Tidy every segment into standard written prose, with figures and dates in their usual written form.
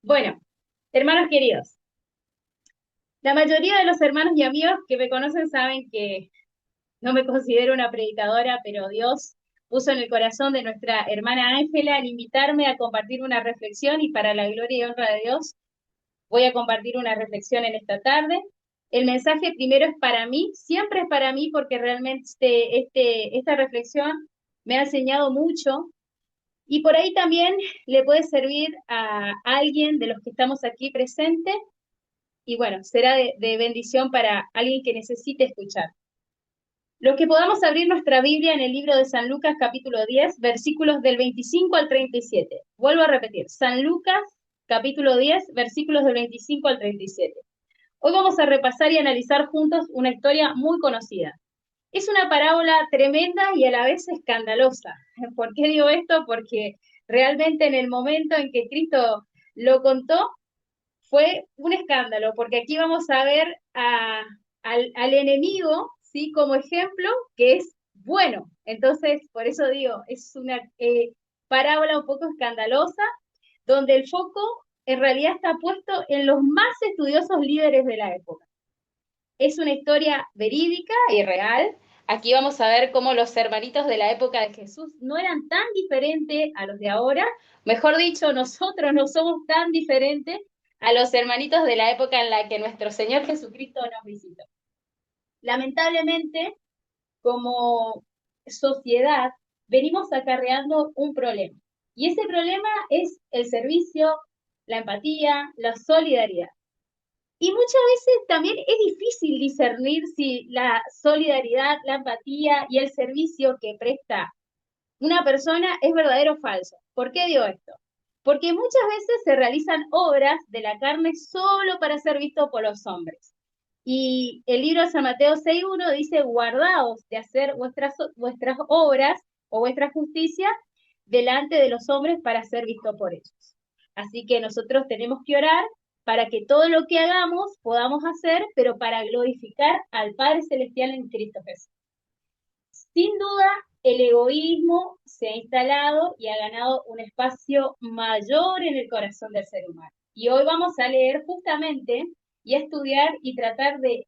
Bueno, hermanos queridos, la mayoría de los hermanos y amigos que me conocen saben que no me considero una predicadora, pero Dios puso en el corazón de nuestra hermana Ángela al invitarme a compartir una reflexión y para la gloria y honra de Dios voy a compartir una reflexión en esta tarde. El mensaje primero es para mí, siempre es para mí porque realmente esta reflexión me ha enseñado mucho y por ahí también le puede servir a alguien de los que estamos aquí presentes y bueno, será de bendición para alguien que necesite escuchar. Los que podamos abrir nuestra Biblia en el libro de San Lucas capítulo 10, versículos del 25 al 37. Vuelvo a repetir, San Lucas capítulo 10, versículos del 25 al 37. Hoy vamos a repasar y analizar juntos una historia muy conocida. Es una parábola tremenda y a la vez escandalosa. ¿Por qué digo esto? Porque realmente en el momento en que Cristo lo contó, fue un escándalo, porque aquí vamos a ver al enemigo, ¿sí? Como ejemplo, que es bueno. Entonces, por eso digo, es una parábola un poco escandalosa, donde el foco en realidad está puesto en los más estudiosos líderes de la época. Es una historia verídica y real. Aquí vamos a ver cómo los hermanitos de la época de Jesús no eran tan diferentes a los de ahora. Mejor dicho, nosotros no somos tan diferentes a los hermanitos de la época en la que nuestro Señor Jesucristo nos visitó. Lamentablemente, como sociedad, venimos acarreando un problema. Y ese problema es el servicio, la empatía, la solidaridad. Y muchas veces también es difícil discernir si la solidaridad, la empatía y el servicio que presta una persona es verdadero o falso. ¿Por qué digo esto? Porque muchas veces se realizan obras de la carne solo para ser visto por los hombres. Y el libro de San Mateo 6.1 dice, guardaos de hacer vuestras obras o vuestra justicia delante de los hombres para ser visto por ellos. Así que nosotros tenemos que orar para que todo lo que hagamos podamos hacer, pero para glorificar al Padre Celestial en Cristo Jesús. Sin duda, el egoísmo se ha instalado y ha ganado un espacio mayor en el corazón del ser humano. Y hoy vamos a leer justamente y a estudiar y tratar de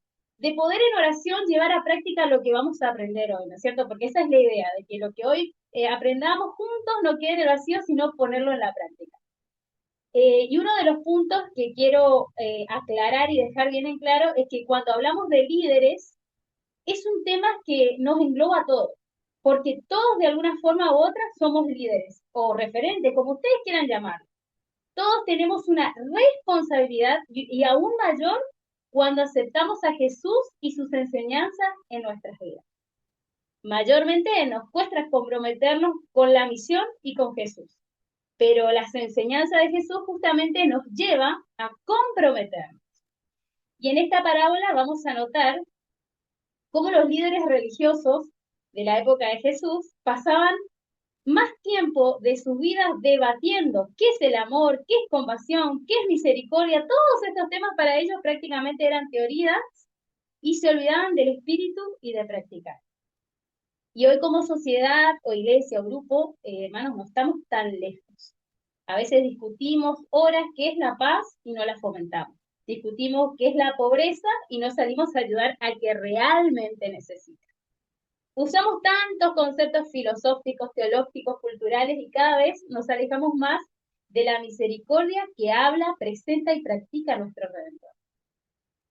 poder en oración llevar a práctica lo que vamos a aprender hoy, ¿no es cierto? Porque esa es la idea, de que lo que hoy aprendamos juntos no quede en el vacío, sino ponerlo en la práctica. Y uno de los puntos que quiero aclarar y dejar bien en claro es que cuando hablamos de líderes, es un tema que nos engloba a todos, porque todos de alguna forma u otra somos líderes o referentes, como ustedes quieran llamarlo. Todos tenemos una responsabilidad y aún mayor cuando aceptamos a Jesús y sus enseñanzas en nuestras vidas. Mayormente nos cuesta comprometernos con la misión y con Jesús, pero las enseñanzas de Jesús justamente nos lleva a comprometernos. Y en esta parábola vamos a notar cómo los líderes religiosos de la época de Jesús pasaban más tiempo de sus vidas debatiendo qué es el amor, qué es compasión, qué es misericordia. Todos estos temas para ellos prácticamente eran teorías y se olvidaban del espíritu y de practicar. Y hoy como sociedad o iglesia o grupo, hermanos, no estamos tan lejos. A veces discutimos horas qué es la paz y no la fomentamos. Discutimos qué es la pobreza y no salimos a ayudar al que realmente necesita. Usamos tantos conceptos filosóficos, teológicos, culturales y cada vez nos alejamos más de la misericordia que habla, presenta y practica nuestro Redentor.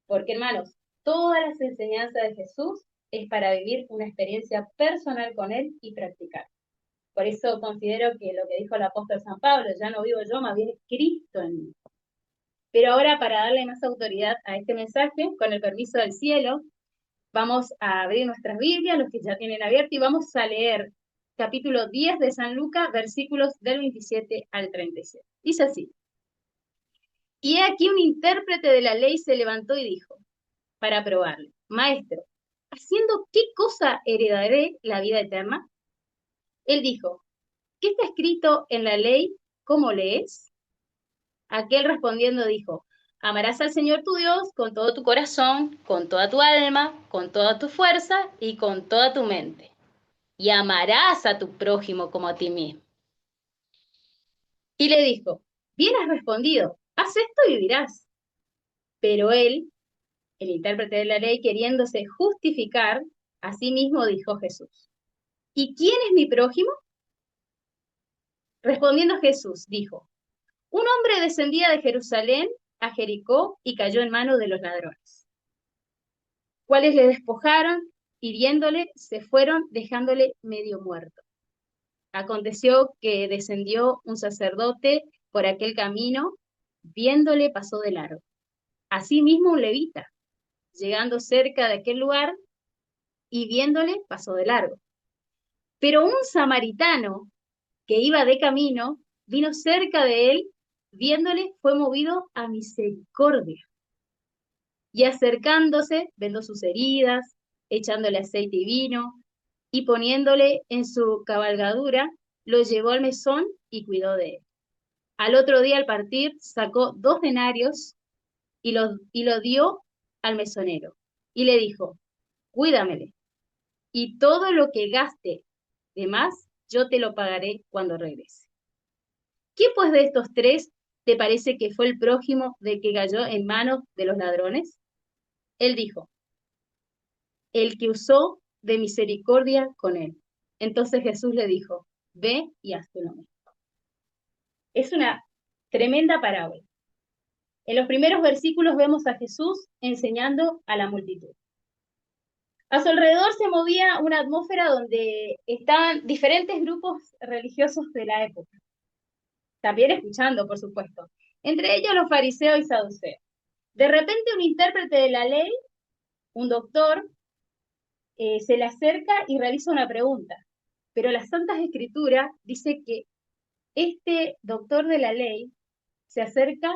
Porque, hermanos, todas las enseñanzas de Jesús es para vivir una experiencia personal con Él y practicar. Por eso considero que lo que dijo el apóstol San Pablo, ya no vivo yo, más bien es Cristo en mí. Pero ahora, para darle más autoridad a este mensaje, con el permiso del cielo, vamos a abrir nuestras Biblias, los que ya tienen abierto, y vamos a leer capítulo 10 de San Lucas, versículos del 27 al 37. Dice así, y he aquí un intérprete de la ley se levantó y dijo, para probarle, maestro, ¿haciendo qué cosa heredaré la vida eterna? Él dijo, ¿qué está escrito en la ley? ¿Cómo lees? Aquel respondiendo dijo, amarás al Señor tu Dios con todo tu corazón, con toda tu alma, con toda tu fuerza y con toda tu mente. Y amarás a tu prójimo como a ti mismo. Y le dijo, bien has respondido, haz esto y vivirás. Pero él, el intérprete de la ley, queriéndose justificar, a sí mismo dijo Jesús, ¿y quién es mi prójimo? Respondiendo Jesús, dijo, un hombre descendía de Jerusalén a Jericó y cayó en manos de los ladrones, cuales le despojaron, hiriéndole, se fueron, dejándole medio muerto. Aconteció que descendió un sacerdote por aquel camino, viéndole pasó de largo. Asimismo un levita, llegando cerca de aquel lugar y viéndole pasó de largo. Pero un samaritano que iba de camino, vino cerca de él, viéndole fue movido a misericordia. Y acercándose, vendó sus heridas, echándole aceite y vino, y poniéndole en su cabalgadura, lo llevó al mesón y cuidó de él. Al otro día, al partir, sacó 2 denarios y lo dio al mesonero. Y le dijo, cuídamele, y todo lo que gaste de más, yo te lo pagaré cuando regrese. ¿Quién pues de estos 3 te parece que fue el prójimo de que cayó en manos de los ladrones? Él dijo, el que usó de misericordia con él. Entonces Jesús le dijo, ve y haz tú lo mismo. Es una tremenda parábola. En los primeros versículos vemos a Jesús enseñando a la multitud. A su alrededor se movía una atmósfera donde estaban diferentes grupos religiosos de la época, también escuchando, por supuesto, entre ellos los fariseos y saduceos. De repente un intérprete de la ley, un doctor, se le acerca y realiza una pregunta, pero las Santas Escrituras dice que este doctor de la ley se acerca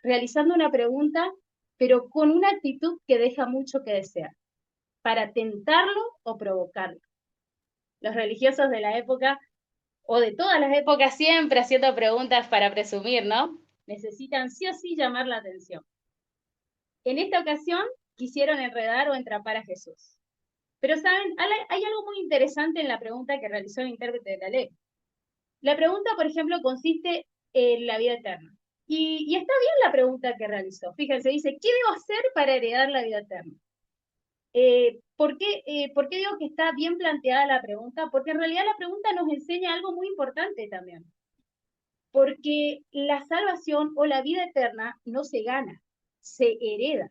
realizando una pregunta, pero con una actitud que deja mucho que desear, para tentarlo o provocarlo. Los religiosos de la época, o de todas las épocas, siempre haciendo preguntas para presumir, ¿no? Necesitan sí o sí llamar la atención. En esta ocasión quisieron enredar o entrapar a Jesús. Pero, ¿saben? Hay algo muy interesante en la pregunta que realizó el intérprete de la ley. La pregunta, por ejemplo, consiste en la vida eterna. Y está bien la pregunta que realizó. Fíjense, dice, ¿qué debo hacer para heredar la vida eterna? ¿Por qué digo que está bien planteada la pregunta? Porque en realidad la pregunta nos enseña algo muy importante también. Porque la salvación o la vida eterna no se gana, se hereda.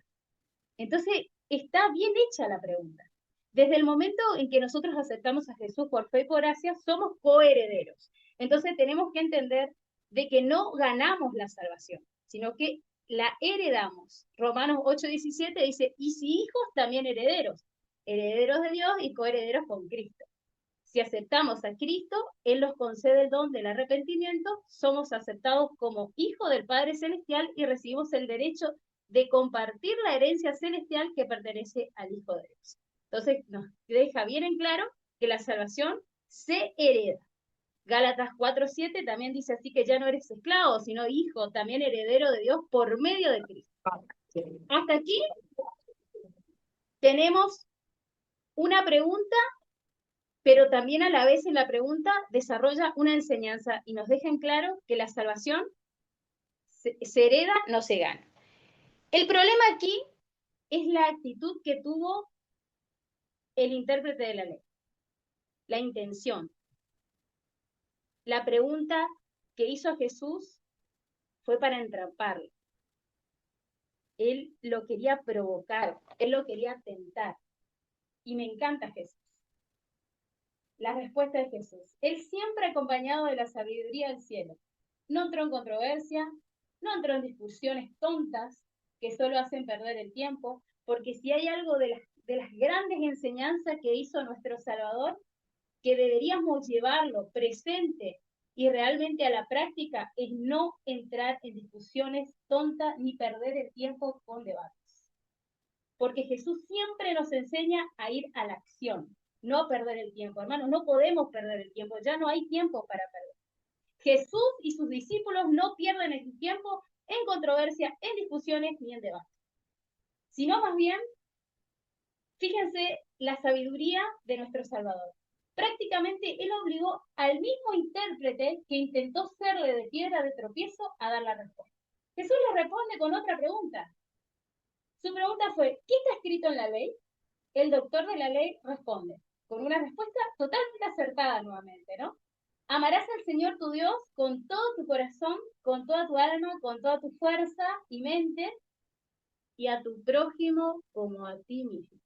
Entonces, está bien hecha la pregunta. Desde el momento en que nosotros aceptamos a Jesús por fe y por gracia, somos coherederos. Entonces tenemos que entender de que no ganamos la salvación, sino que la heredamos. Romanos 8:17 dice, y si hijos, también herederos, herederos de Dios y coherederos con Cristo. Si aceptamos a Cristo, Él nos concede el don del arrepentimiento, somos aceptados como hijos del Padre Celestial y recibimos el derecho de compartir la herencia celestial que pertenece al Hijo de Dios. Entonces nos deja bien en claro que la salvación se hereda. Gálatas 4:7 también dice así que ya no eres esclavo, sino hijo, también heredero de Dios por medio de Cristo. Hasta aquí tenemos una pregunta, pero también a la vez en la pregunta desarrolla una enseñanza y nos deja en claro que la salvación se hereda, no se gana. El problema aquí es la actitud que tuvo el intérprete de la ley, la intención. La pregunta que hizo a Jesús fue para entraparlo. Él lo quería provocar, él lo quería tentar. Y me encanta Jesús. La respuesta de Jesús. Él siempre acompañado de la sabiduría del cielo. No entró en controversia, no entró en discusiones tontas que solo hacen perder el tiempo, porque si hay algo de las grandes enseñanzas que hizo nuestro Salvador, que deberíamos llevarlo presente y realmente a la práctica, es no entrar en discusiones tontas ni perder el tiempo con debates. Porque Jesús siempre nos enseña a ir a la acción, no a perder el tiempo. Hermanos, no podemos perder el tiempo, ya no hay tiempo para perder. Jesús y sus discípulos no pierden el tiempo en controversia, en discusiones ni en debates, sino más bien, fíjense la sabiduría de nuestro Salvador. Prácticamente él obligó al mismo intérprete que intentó serle de piedra de tropiezo a dar la respuesta. Jesús le responde con otra pregunta. Su pregunta fue, ¿qué está escrito en la ley? El doctor de la ley responde, con una respuesta totalmente acertada nuevamente, ¿no? Amarás al Señor tu Dios con todo tu corazón, con toda tu alma, con toda tu fuerza y mente, y a tu prójimo como a ti mismo.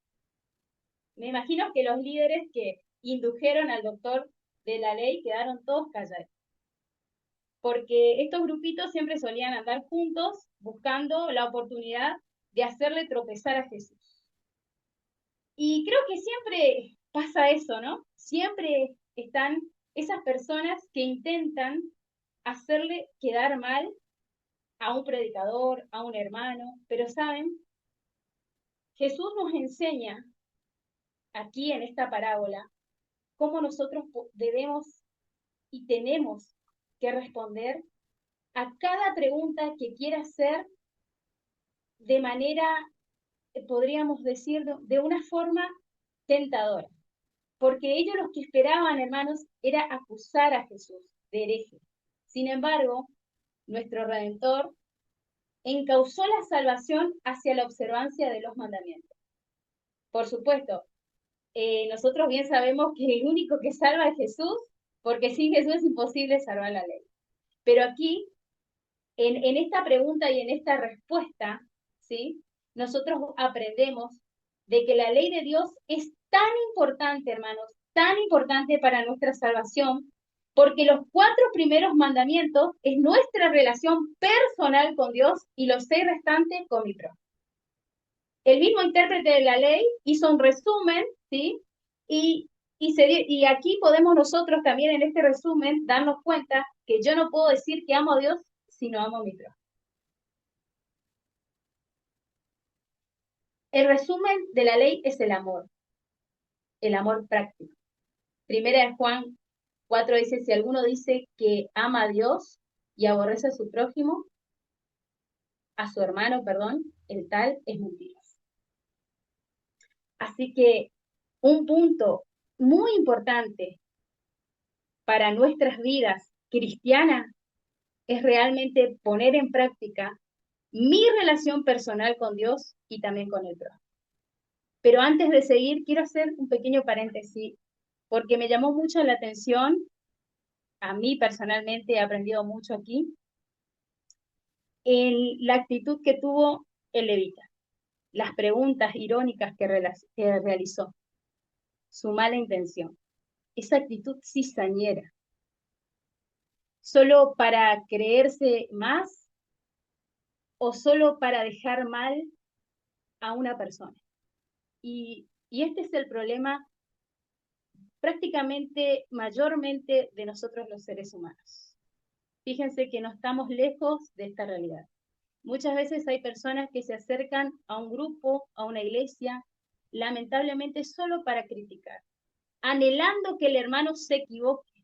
Me imagino que los líderes que indujeron al doctor de la ley quedaron todos callados, porque estos grupitos siempre solían andar juntos buscando la oportunidad de hacerle tropezar a Jesús. Y creo que siempre pasa eso, ¿no? Siempre están esas personas que intentan hacerle quedar mal a un predicador, a un hermano, pero saben, Jesús nos enseña aquí en esta parábola cómo nosotros debemos y tenemos que responder a cada pregunta que quiera hacer de manera, podríamos decir, de una forma tentadora. Porque ellos lo que esperaban, hermanos, era acusar a Jesús de hereje. Sin embargo, nuestro Redentor encauzó la salvación hacia la observancia de los mandamientos. Por supuesto, nosotros bien sabemos que el único que salva es Jesús, porque sin Jesús es imposible salvar la ley. Pero aquí, en esta pregunta y en esta respuesta, ¿sí? Nosotros aprendemos de que la ley de Dios es tan importante, hermanos, tan importante para nuestra salvación, porque los 4 primeros mandamientos es nuestra relación personal con Dios y los 6 restantes con mi prójimo. El mismo intérprete de la ley hizo un resumen, ¿sí? Y aquí podemos nosotros también en este resumen darnos cuenta que yo no puedo decir que amo a Dios si no amo a mi prójimo. El resumen de la ley es el amor práctico. Primera de Juan 4 dice, si alguno dice que ama a Dios y aborrece a su prójimo, a su hermano, perdón, el tal es mentiroso. Así que un punto muy importante para nuestras vidas cristianas es realmente poner en práctica mi relación personal con Dios y también con el prójimo. Pero antes de seguir, quiero hacer un pequeño paréntesis, porque me llamó mucho la atención, a mí personalmente he aprendido mucho aquí, en la actitud que tuvo el levita, las preguntas irónicas que realizó, su mala intención, esa actitud cizañera, solo para creerse más o solo para dejar mal a una persona. Y este es el problema prácticamente, mayormente de nosotros los seres humanos. Fíjense que no estamos lejos de esta realidad. Muchas veces hay personas que se acercan a un grupo, a una iglesia, lamentablemente solo para criticar, anhelando que el hermano se equivoque.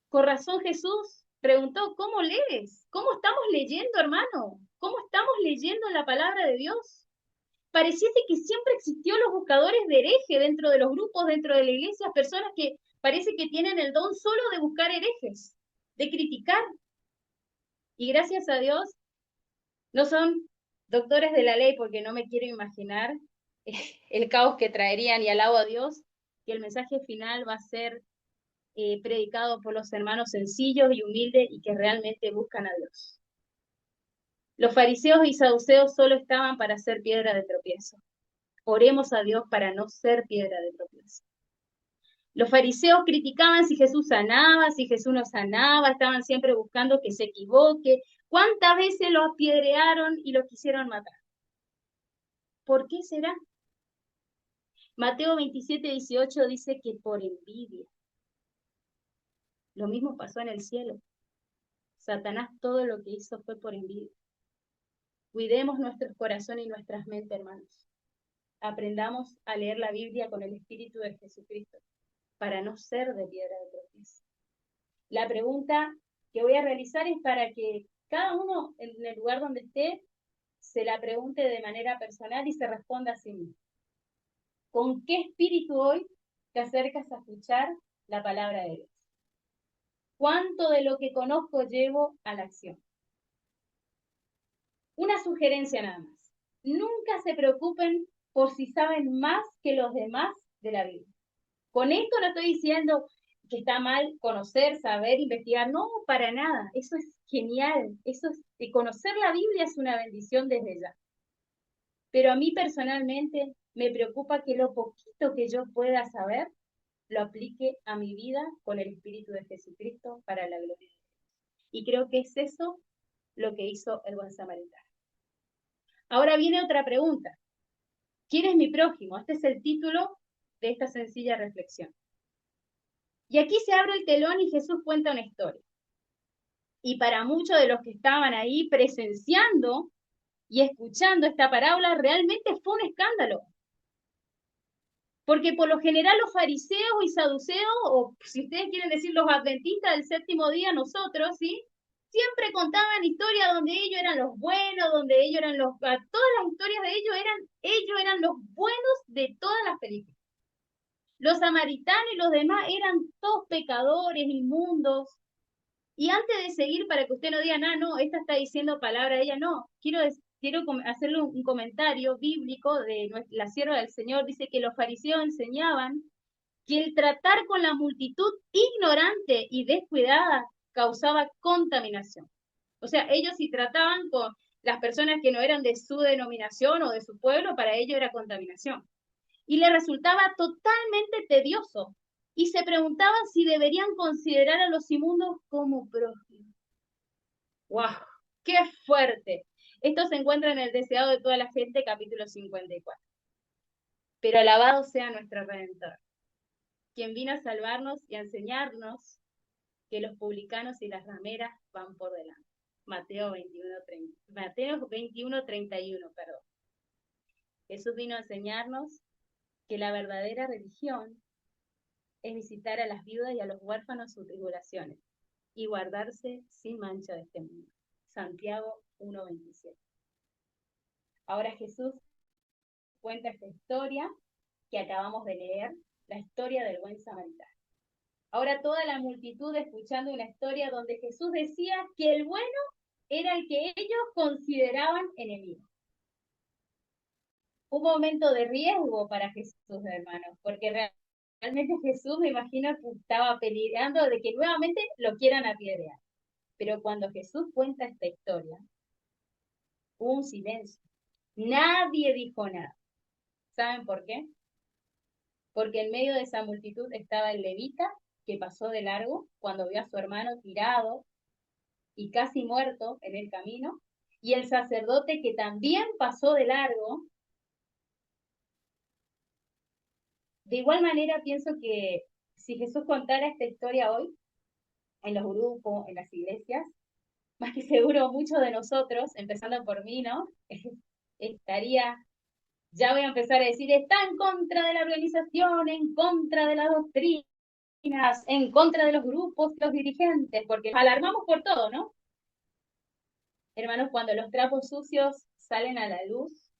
Con razón Jesús preguntó, ¿cómo lees? ¿Cómo estamos leyendo, hermano? ¿Cómo estamos leyendo la palabra de Dios? Pareciese que siempre existió los buscadores de hereje dentro de los grupos, dentro de la iglesia, personas que parece que tienen el don solo de buscar herejes, de criticar. Y gracias a Dios, no son doctores de la ley, porque no me quiero imaginar el caos que traerían, y alabo a Dios que el mensaje final va a ser predicado por los hermanos sencillos y humildes y que realmente buscan a Dios. Los fariseos y saduceos solo estaban para ser piedra de tropiezo. Oremos a Dios para no ser piedra de tropiezo. Los fariseos criticaban si Jesús sanaba, si Jesús no sanaba, estaban siempre buscando que se equivoque. ¿Cuántas veces lo apedrearon y lo quisieron matar? ¿Por qué será? Mateo 27:18 dice que por envidia. Lo mismo pasó en el cielo. Satanás todo lo que hizo fue por envidia. Cuidemos nuestros corazones y nuestras mentes, hermanos. Aprendamos a leer la Biblia con el Espíritu de Jesucristo para no ser de piedra de tropiezo. La pregunta que voy a realizar es para que cada uno en el lugar donde esté se la pregunte de manera personal y se responda a sí mismo. ¿Con qué espíritu hoy te acercas a escuchar la palabra de Dios? ¿Cuánto de lo que conozco llevo a la acción? sugerencia nada más. Nunca se preocupen por si saben más que los demás de la Biblia. Con esto no estoy diciendo que está mal conocer, saber, investigar. No, para nada. Eso es genial. Conocer la Biblia es una bendición desde ya. Pero a mí personalmente me preocupa que lo poquito que yo pueda saber lo aplique a mi vida con el Espíritu de Jesucristo para la gloria de Dios. Y creo que es eso lo que hizo el buen samaritano. Ahora viene otra pregunta. ¿Quién es mi prójimo? Este es el título de esta sencilla reflexión. Y aquí se abre el telón y Jesús cuenta una historia. Y para muchos de los que estaban ahí presenciando y escuchando esta parábola, realmente fue un escándalo. Porque por lo general los fariseos y saduceos, o si ustedes quieren decir los adventistas del séptimo día, nosotros, ¿sí? Siempre contaban historias donde ellos eran los buenos, donde ellos eran todas las historias de ellos eran los buenos de todas las películas. Los samaritanos y los demás eran todos pecadores, inmundos. Y antes de seguir, para que usted no diga, no, esta está diciendo palabra de ella, no, quiero hacerle un comentario bíblico de la sierva del Señor. Dice que los fariseos enseñaban que el tratar con la multitud ignorante y descuidada causaba contaminación. O sea, ellos si trataban con las personas que no eran de su denominación o de su pueblo, para ellos era contaminación. Y le resultaba totalmente tedioso. Y se preguntaban si deberían considerar a los inmundos como prójimos. ¡Wow! ¡Qué fuerte! Esto se encuentra en el Deseado de toda la gente, capítulo 54. Pero alabado sea nuestro Redentor, quien vino a salvarnos y a enseñarnos que los publicanos y las rameras van por delante. Mateo 21:31, perdón. Jesús vino a enseñarnos que la verdadera religión es visitar a las viudas y a los huérfanos sus tribulaciones y guardarse sin mancha de este mundo. Santiago 1:27. Ahora Jesús cuenta esta historia que acabamos de leer, la historia del buen samaritano. Ahora toda la multitud escuchando una historia donde Jesús decía que el bueno era el que ellos consideraban enemigo. Un momento de riesgo para Jesús, hermanos, porque realmente Jesús, me imagino, que estaba peligrando de que nuevamente lo quieran apedrear. Pero cuando Jesús cuenta esta historia, hubo un silencio. Nadie dijo nada. ¿Saben por qué? Porque en medio de esa multitud estaba el levita, que pasó de largo cuando vio a su hermano tirado y casi muerto en el camino, y el sacerdote que también pasó de largo. De igual manera, pienso que si Jesús contara esta historia hoy, en los grupos, en las iglesias, más que seguro muchos de nosotros, empezando por mí, ¿no? Estaría, ya voy a empezar a decir, está en contra de la organización, en contra de las doctrinas, en contra de los grupos, los dirigentes, porque alarmamos por todo, ¿no? Hermanos, cuando los trapos sucios salen a la luz,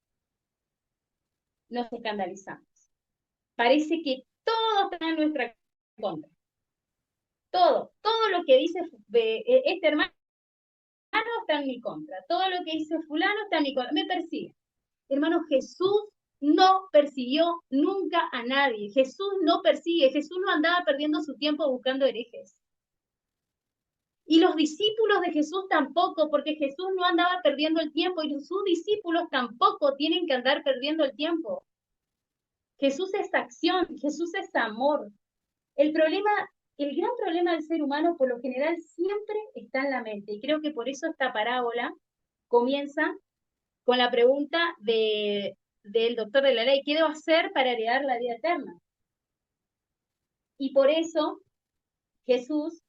nos escandalizamos. Parece que todo está en nuestra contra. Todo lo que dice este hermano está en mi contra. Todo lo que dice fulano está en mi contra. Me persigue. Hermano, Jesús no persiguió nunca a nadie. Jesús no persigue. Jesús no andaba perdiendo su tiempo buscando herejes. Y los discípulos de Jesús tampoco, porque Jesús no andaba perdiendo el tiempo y sus discípulos tampoco tienen que andar perdiendo el tiempo. Jesús es acción, Jesús es amor. El gran problema del ser humano por lo general siempre está en la mente. Y creo que por eso esta parábola comienza con la pregunta del doctor de la ley: ¿qué debo hacer para heredar la vida eterna? Y por eso Jesús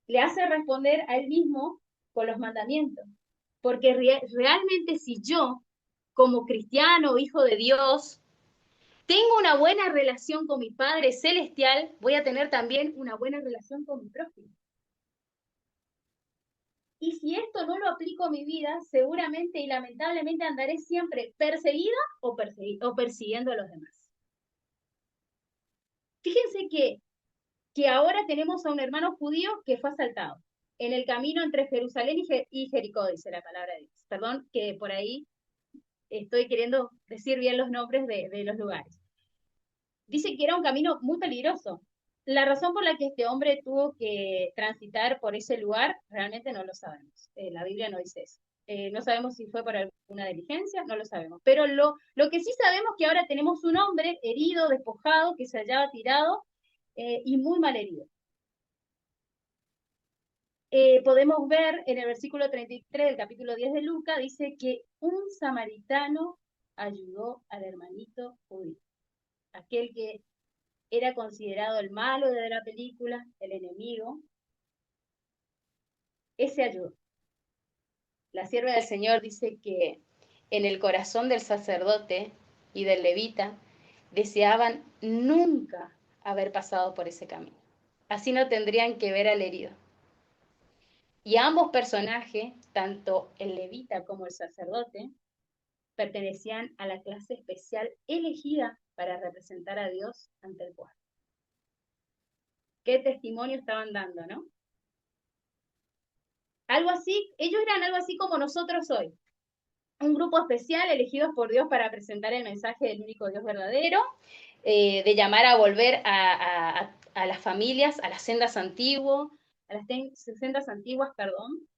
le hace responder a él mismo con los mandamientos. Porque realmente si yo, como cristiano, hijo de Dios, tengo una buena relación con mi Padre Celestial, voy a tener también una buena relación con mi prójimo. Y si esto no lo aplico a mi vida, seguramente y lamentablemente andaré siempre perseguida o persiguiendo a los demás. Fíjense que ahora tenemos a un hermano judío que fue asaltado. en el camino entre Jerusalén y Jericó, dice la palabra de Dios. Perdón que por ahí estoy queriendo decir bien los nombres de los lugares. Dice que era un camino muy peligroso. La razón por la que este hombre tuvo que transitar por ese lugar, realmente no lo sabemos. La Biblia no dice eso. No sabemos si fue por alguna diligencia, no lo sabemos. Pero lo que sí sabemos es que ahora tenemos un hombre herido, despojado, que se hallaba tirado y muy mal herido. Podemos ver en el versículo 33 del capítulo 10 de Lucas, dice que un samaritano ayudó al hermanito judío, aquel que era considerado el malo de la película, el enemigo, ese ayudó. La sierva del Señor dice que en el corazón del sacerdote y del levita deseaban nunca haber pasado por ese camino. Así no tendrían que ver al herido. Y ambos personajes, tanto el levita como el sacerdote, pertenecían a la clase especial elegida para representar a Dios ante el pueblo. ¿Qué testimonio estaban dando, no? Algo así, ellos eran algo así como nosotros hoy. Un grupo especial elegidos por Dios para presentar el mensaje del único Dios verdadero, de llamar a volver a las familias, a las sendas antiguas, perdón,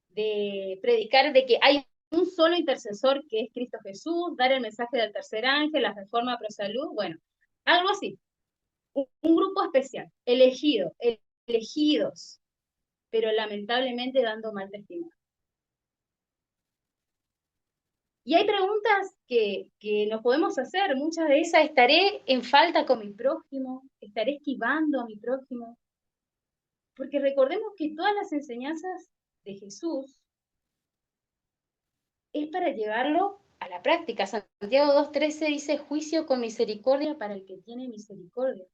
de predicar de que hay un solo intercesor que es Cristo Jesús, dar el mensaje del tercer ángel, la reforma pro salud, bueno, algo así. Un grupo especial, elegidos, pero lamentablemente dando mal testimonio. Y hay preguntas que nos podemos hacer, muchas de esas, ¿estaré en falta con mi prójimo? ¿Estaré esquivando a mi prójimo? Porque recordemos que todas las enseñanzas de Jesús es para llevarlo a la práctica. Santiago 2:13 dice, juicio con misericordia para el que tiene misericordia.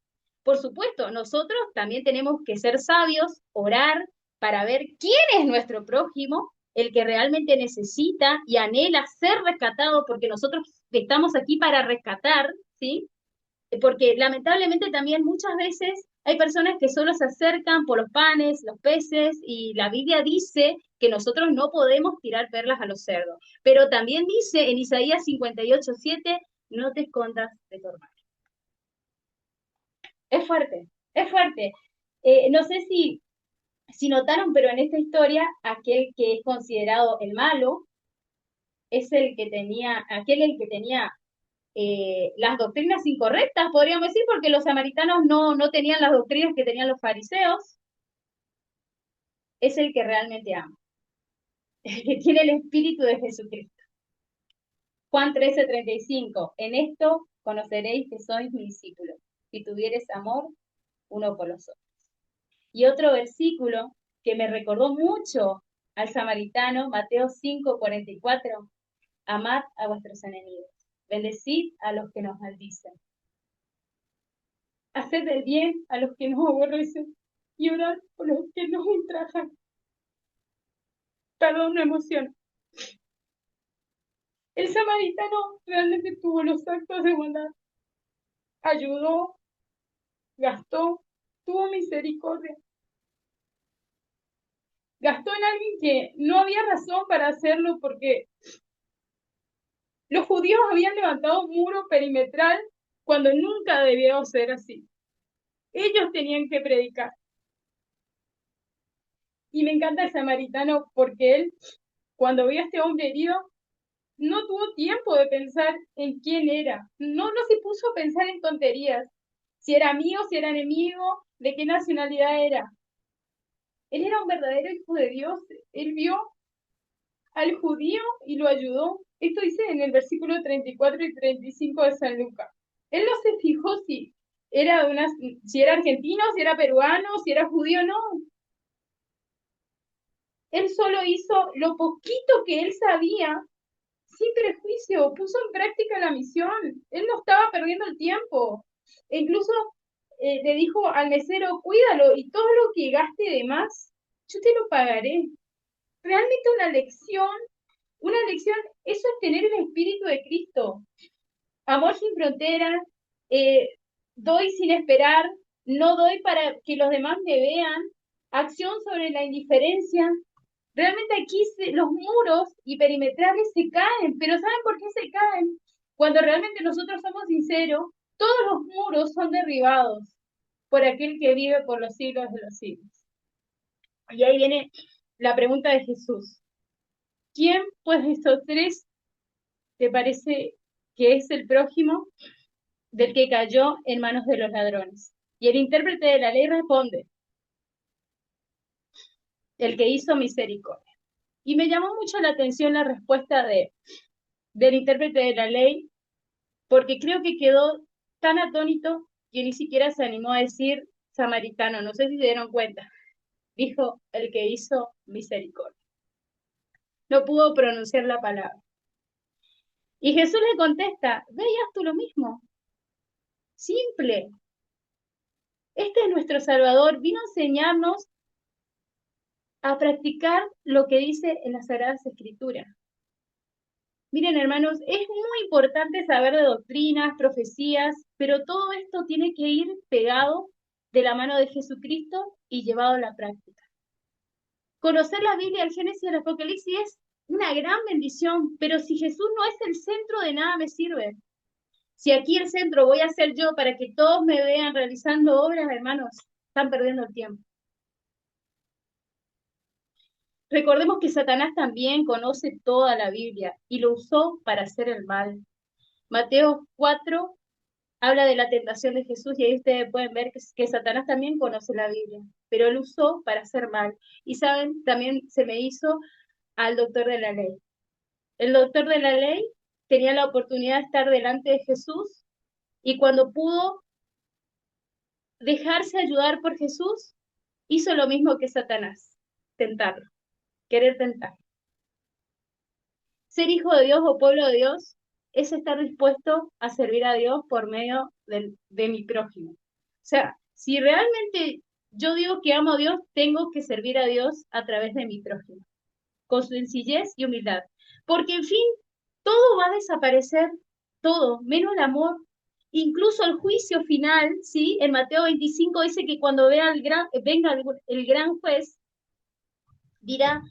Por supuesto, nosotros también tenemos que ser sabios, orar para ver quién es nuestro prójimo, el que realmente necesita y anhela ser rescatado, porque nosotros estamos aquí para rescatar, ¿sí? Porque lamentablemente también muchas veces hay personas que solo se acercan por los panes, los peces, y la Biblia dice que nosotros no podemos tirar perlas a los cerdos. Pero también dice en Isaías 58:7, no te escondas de tu hermano. Es fuerte, es fuerte. No sé si notaron, pero en esta historia, aquel que es considerado el malo es el que tenía las doctrinas incorrectas, podríamos decir, porque los samaritanos no tenían las doctrinas que tenían los fariseos, es el que realmente ama, el que tiene el espíritu de Jesucristo. Juan 13:35, en esto conoceréis que sois mis discípulos, si tuvieres amor uno por los otros. Y otro versículo que me recordó mucho al samaritano, Mateo 5:44, amad a vuestros enemigos, bendecid a los que nos maldicen, haced el bien a los que nos aborrecen y orad por los que nos ultrajan. Perdón, me emociono. El samaritano realmente tuvo los actos de bondad. Ayudó, gastó, tuvo misericordia. Gastó en alguien que no había razón para hacerlo porque los judíos habían levantado un muro perimetral cuando nunca debió ser así. Ellos tenían que predicar. Y me encanta el samaritano porque él, cuando vio a este hombre herido, no tuvo tiempo de pensar en quién era. No se puso a pensar en tonterías. Si era amigo, si era enemigo, de qué nacionalidad era. Él era un verdadero hijo de Dios. Él vio al judío y lo ayudó. Esto dice en el versículo 34 y 35 de San Lucas. Él no se fijó si era argentino, si era peruano, si era judío, no. Él solo hizo lo poquito que él sabía, sin prejuicio, puso en práctica la misión. Él no estaba perdiendo el tiempo. E incluso le dijo al mesero, cuídalo y todo lo que gaste de más, yo te lo pagaré. Realmente una lección, eso es tener el espíritu de Cristo. Amor sin fronteras, doy sin esperar, no doy para que los demás me vean, acción sobre la indiferencia. Realmente aquí los muros y perimetrales se caen, pero ¿saben por qué se caen? Cuando realmente nosotros somos sinceros, todos los muros son derribados por aquel que vive por los siglos de los siglos. Y ahí viene la pregunta de Jesús. ¿Quién, pues, de estos tres te parece que es el prójimo del que cayó en manos de los ladrones? Y el intérprete de la ley responde, el que hizo misericordia. Y me llamó mucho la atención la respuesta del intérprete de la ley, porque creo que quedó tan atónito que ni siquiera se animó a decir samaritano, no sé si se dieron cuenta. Dijo el que hizo misericordia. No pudo pronunciar la palabra. Y Jesús le contesta, ve y haz tú lo mismo. Simple. Este es nuestro Salvador. Vino a enseñarnos a practicar lo que dice en las Sagradas Escrituras. Miren, hermanos, es muy importante saber de doctrinas, profecías, pero todo esto tiene que ir pegado de la mano de Jesucristo y llevado a la práctica. Conocer la Biblia, el Génesis y el Apocalipsis es una gran bendición, pero si Jesús no es el centro, de nada me sirve. Si aquí el centro voy a ser yo para que todos me vean realizando obras, hermanos, están perdiendo el tiempo. Recordemos que Satanás también conoce toda la Biblia y lo usó para hacer el mal. Mateo 4 habla de la tentación de Jesús y ahí ustedes pueden ver que Satanás también conoce la Biblia, pero él usó para hacer mal. Y saben, también se me hizo al doctor de la ley. El doctor de la ley tenía la oportunidad de estar delante de Jesús y cuando pudo dejarse ayudar por Jesús, hizo lo mismo que Satanás, tentarlo, querer tentar. Ser hijo de Dios o pueblo de Dios es estar dispuesto a servir a Dios por medio de mi prójimo. O sea, si realmente yo digo que amo a Dios, tengo que servir a Dios a través de mi prójimo, con sencillez y humildad. Porque, en fin, todo va a desaparecer, todo, menos el amor. Incluso el juicio final, ¿sí? En Mateo 25 dice que cuando venga el gran juez, dirá,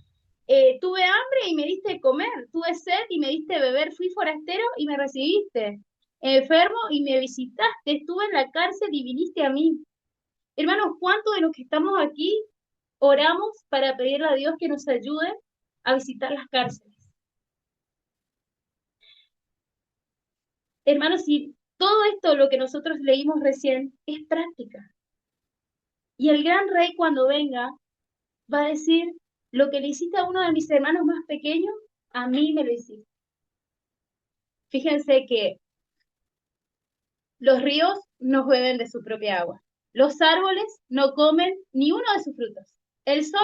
tuve hambre y me diste de comer, tuve sed y me diste de beber, fui forastero y me recibiste, enfermo y me visitaste, estuve en la cárcel y viniste a mí. Hermanos, ¿cuántos de los que estamos aquí oramos para pedirle a Dios que nos ayude a visitar las cárceles? Hermanos, si todo esto, lo que nosotros leímos recién, es práctica. Y el gran rey cuando venga va a decir, lo que le hiciste a uno de mis hermanos más pequeños, a mí me lo hiciste. Fíjense que los ríos no beben de su propia agua. Los árboles no comen ni uno de sus frutos. El sol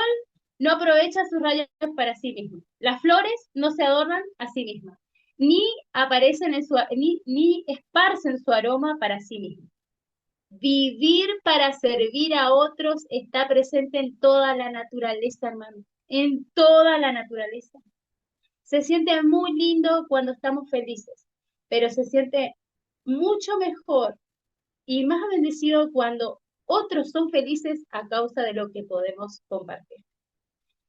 no aprovecha sus rayos para sí mismo. Las flores no se adornan a sí mismas, ni aparecen ni esparcen su aroma para sí mismos. Vivir para servir a otros está presente en toda la naturaleza, hermano, en toda la naturaleza. Se siente muy lindo cuando estamos felices, pero se siente mucho mejor y más bendecido cuando otros son felices a causa de lo que podemos compartir.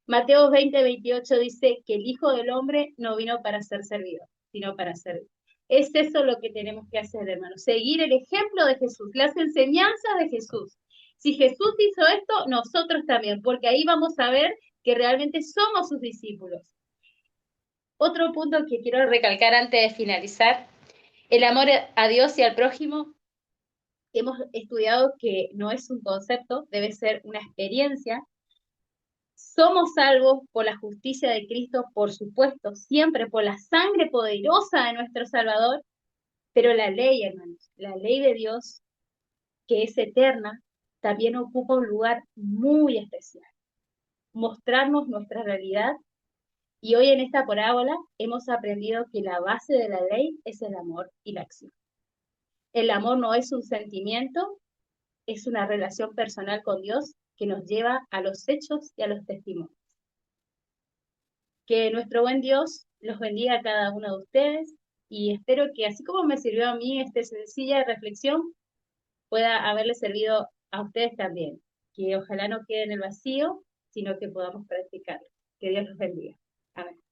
Mateo 20:28 dice que el Hijo del Hombre no vino para ser servido, sino para servir. Es eso lo que tenemos que hacer, hermanos, seguir el ejemplo de Jesús, las enseñanzas de Jesús. Si Jesús hizo esto, nosotros también, porque ahí vamos a ver que realmente somos sus discípulos. Otro punto que quiero recalcar antes de finalizar, el amor a Dios y al prójimo. Hemos estudiado que no es un concepto, debe ser una experiencia. Somos salvos por la justicia de Cristo, por supuesto, siempre por la sangre poderosa de nuestro Salvador, pero la ley, hermanos, la ley de Dios, que es eterna, también ocupa un lugar muy especial. Mostrarnos nuestra realidad. Y hoy en esta parábola hemos aprendido que la base de la ley es el amor y la acción. El amor no es un sentimiento, es una relación personal con Dios que nos lleva a los hechos y a los testimonios. Que nuestro buen Dios los bendiga a cada uno de ustedes y espero que así como me sirvió a mí esta sencilla reflexión, pueda haberle servido a ustedes también. que ojalá no quede en el vacío, sino que podamos practicarlo. Que Dios los bendiga. Amén.